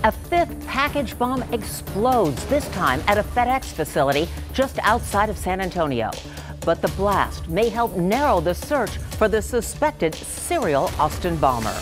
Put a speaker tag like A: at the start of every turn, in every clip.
A: A fifth package bomb explodes, this time at a FedEx facility just outside of San Antonio. But the blast may help narrow the search for the suspected serial Austin bomber.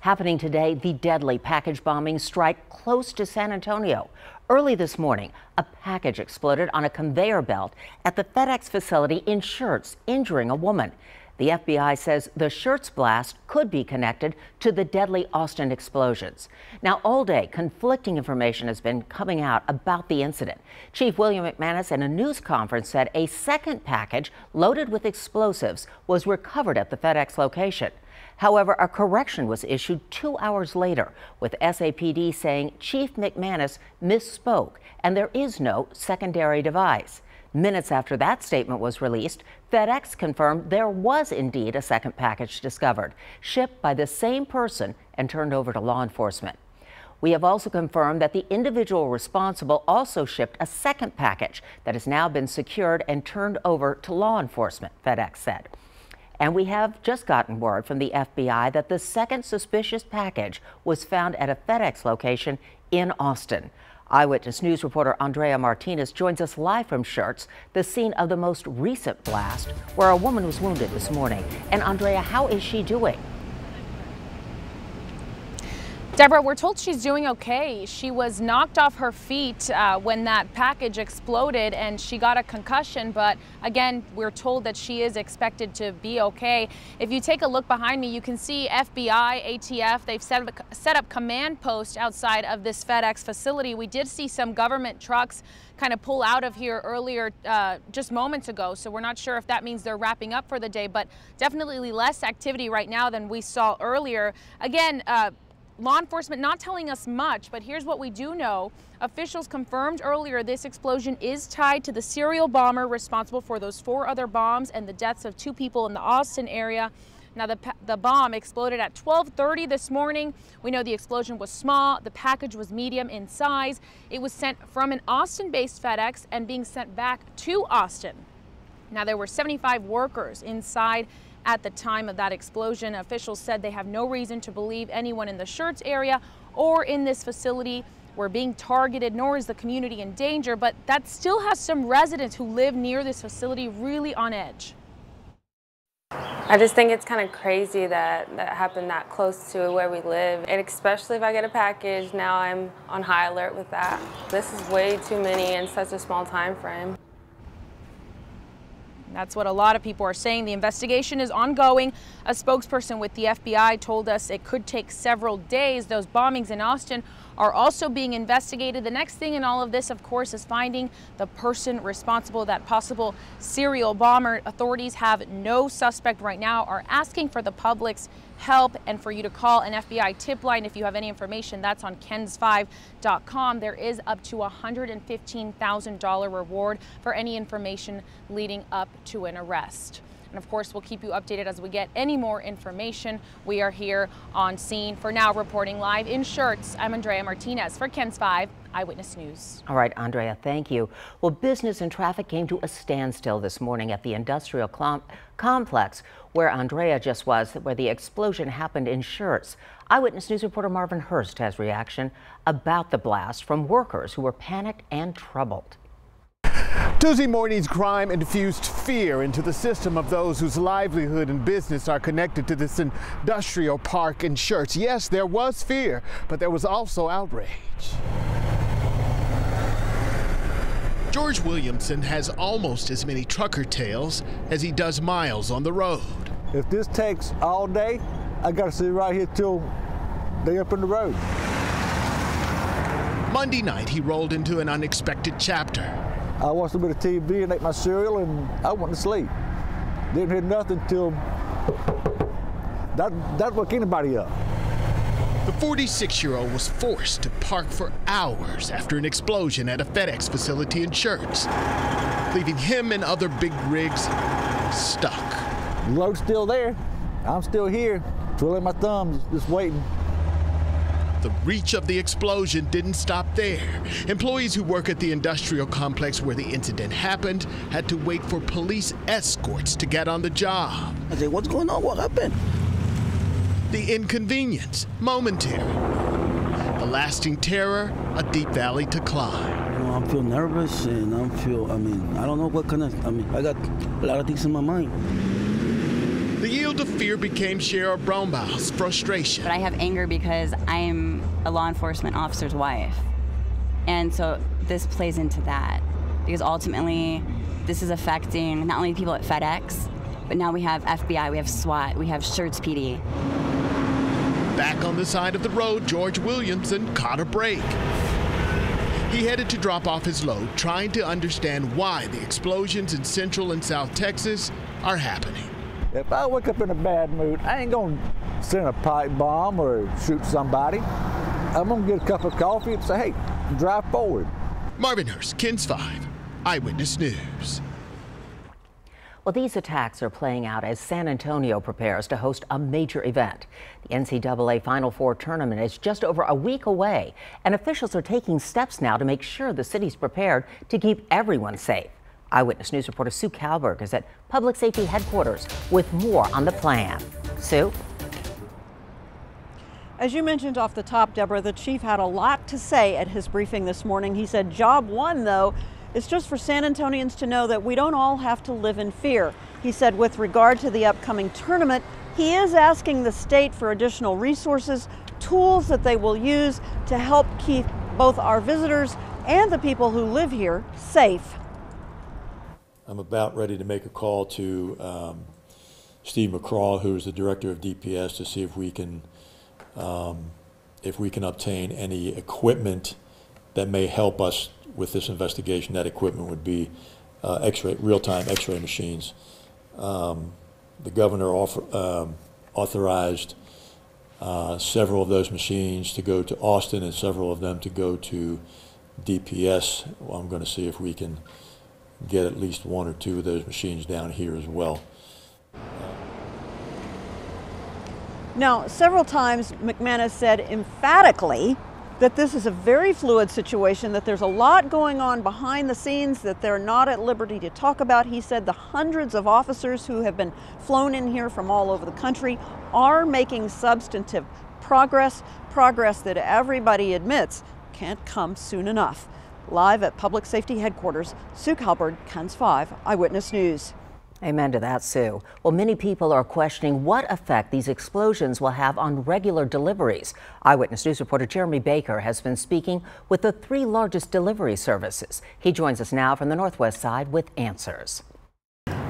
A: Happening today, the deadly package bombing strike close to San Antonio. Early this morning, a package exploded on a conveyor belt at the FedEx facility in Schertz, injuring a woman. The FBI says the Schertz blast could be connected to the deadly Austin explosions. Now, all day, conflicting information has been coming out about the incident. Chief William McManus in a news conference said a second package loaded with explosives was recovered at the FedEx location. However, a correction was issued 2 hours later, with SAPD saying Chief McManus misspoke and there is no secondary device. Minutes after that statement was released, FedEx confirmed there was indeed a second package discovered, shipped by the same person and turned over to law enforcement. We have also confirmed that the individual responsible also shipped a second package that has now been secured and turned over to law enforcement, FedEx said. And we have just gotten word from the FBI that the second suspicious package was found at a FedEx location in Austin. Eyewitness News reporter Andrea Martinez joins us live from Schertz, the scene of the most recent blast, where a woman was wounded this morning. And Andrea, how is she doing?
B: Deborah, we're told she's doing okay. She was knocked off her feet when that package exploded and she got a concussion, but again, we're told that she is expected to be okay. If you take a look behind me, you can see FBI, ATF, they've set up command posts outside of this FedEx facility. We did see some government trucks kind of pull out of here earlier, just moments ago, so we're not sure if that means they're wrapping up for the day, but definitely less activity right now than we saw earlier. Again, law enforcement not telling us much, but here's what we do know. Officials confirmed earlier this explosion is tied to the serial bomber responsible for those 4 other bombs and the deaths of 2 people in the Austin area. Now, the bomb exploded at 12:30 this morning. We know the explosion was small. The package was medium in size. It was sent from an Austin-based FedEx and being sent back to Austin. Now, there were 75 workers inside at the time of that explosion. Officials said they have no reason to believe anyone in the Schertz area or in this facility were being targeted, nor is the community in danger, but that still has some residents who live near this facility really on edge.
C: I just think it's kind of crazy that happened that close to where we live, and especially if I get a package, now I'm on high alert with that. This is way too many in such a small time frame.
B: That's what a lot of people are saying. The investigation is ongoing. A spokesperson with the FBI told us it could take several days. Those bombings in Austin are also being investigated. The next thing in all of this, of course, is finding the person responsible, that possible serial bomber. Authorities have no suspect right now, are asking for the public's help and for you to call an FBI tip line if you have any information. That's on KENS5.com. There is up to $115,000 reward for any information leading up to an arrest. And of course, we'll keep you updated as we get any more information. We are here on scene. For now, reporting live in Schertz, I'm Andrea Martinez for KENS 5 Eyewitness News.
A: All right, Andrea, thank you. Well, business and traffic came to a standstill this morning at the industrial complex where Andrea just was, where the explosion happened in Schertz. Eyewitness News reporter Marvin Hurst has reaction about the blast from workers who were panicked and troubled.
D: Tuesday morning's crime infused fear into the system of those whose livelihood and business are connected to this industrial park in Schertz. Yes, there was fear, but there was also outrage.
E: George Williamson has almost as many trucker tales as he does miles on the road.
F: If this takes all day, I gotta sit right here till they up in the road.
E: Monday night, he rolled into an unexpected chapter.
F: I watched a bit of TV and ate my cereal and I went to sleep. Didn't hear nothing till that woke anybody up.
E: The 46-year-old was forced to park for hours after an explosion at a FedEx facility in Schertz, leaving him and other big rigs stuck.
F: The load's still there. I'm still here, twiddling my thumbs, just waiting.
E: The reach of the explosion didn't stop there. Employees who work at the industrial complex where the incident happened had to wait for police escorts to get on the job.
G: I said, what's going on? What happened?
E: The inconvenience, momentary. A lasting terror, a deep valley to climb.
G: You know, I feel nervous and I don't know what kind of, I got a lot of things in my mind.
E: The yield of fear became Cheryl Brombaugh's frustration.
H: But I have anger because I'm a law enforcement officer's wife. And so this plays into that. Because ultimately, this is affecting not only people at FedEx, but now we have FBI, we have SWAT, we have Schertz PD.
E: Back on the side of the road, George Williamson caught a break. He headed to drop off his load, trying to understand why the explosions in Central and South Texas are happening.
F: If I wake up in a bad mood, I ain't gonna send a pipe bomb or shoot somebody. I'm gonna get a cup of coffee and say, hey, drive forward.
E: Marvin Hurst, KENS 5, Eyewitness News.
A: Well, these attacks are playing out as San Antonio prepares to host a major event. The NCAA Final Four tournament is just over a week away, and officials are taking steps now to make sure the city's prepared to keep everyone safe. Eyewitness News reporter Sue Kalberg is at Public Safety Headquarters with more on the plan. Sue?
I: As you mentioned off the top, Deborah, the chief had a lot to say at his briefing this morning. He said job one, though, is just for San Antonians to know that we don't all have to live in fear. He said with regard to the upcoming tournament, he is asking the state for additional resources, tools that they will use to help keep both our visitors and the people who live here safe.
J: I'm about ready to make a call to Steve McCraw, who is the director of DPS, to see if we can obtain any equipment that may help us with this investigation. That equipment would be real-time X-ray machines. The governor authorized several of those machines to go to Austin and several of them to go to DPS. Well, I'm going to see if we can get at least one or two of those machines down here as well.
I: Now, several times McManus said emphatically that this is a very fluid situation, that there's a lot going on behind the scenes that they're not at liberty to talk about. He said the hundreds of officers who have been flown in here from all over the country are making substantive progress that everybody admits can't come soon enough. Live at Public Safety Headquarters, Sue Kalberg, KENS 5, Eyewitness News.
A: Amen to that, Sue. Well, many people are questioning what effect these explosions will have on regular deliveries. Eyewitness News reporter Jeremy Baker has been speaking with the 3 largest delivery services. He joins us now from the Northwest side with answers.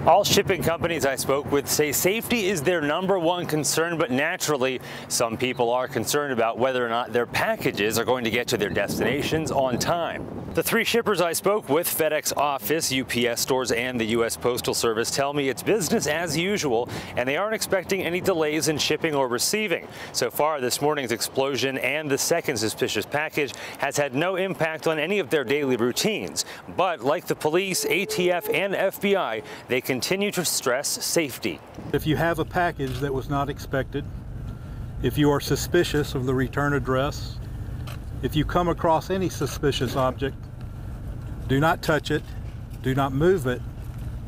K: All shipping companies I spoke with say safety is their #1 concern, but naturally, some people are concerned about whether or not their packages are going to get to their destinations on time. The 3 shippers I spoke with, FedEx Office, UPS stores, and the U.S. Postal Service, tell me it's business as usual, and they aren't expecting any delays in shipping or receiving. So far, this morning's explosion and the second suspicious package has had no impact on any of their daily routines. But like the police, ATF, and FBI, they continue to stress safety.
L: If you have a package that was not expected, if you are suspicious of the return address, if you come across any suspicious object, do not touch it, do not move it,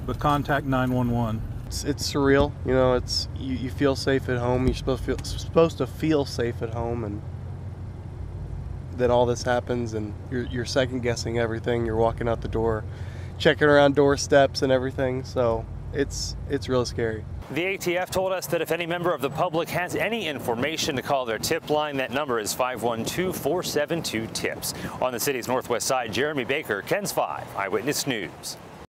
L: but contact 911.
M: It's surreal, you know. You feel safe at home. You're supposed to feel safe at home, and then all this happens, and you're second guessing everything. You're walking out the door, checking around doorsteps and everything. So it's really scary.
K: The ATF told us that if any member of the public has any information to call their tip line, that number is 512-472-TIPS. On the city's northwest side, Jeremy Baker, KENS 5, Eyewitness News.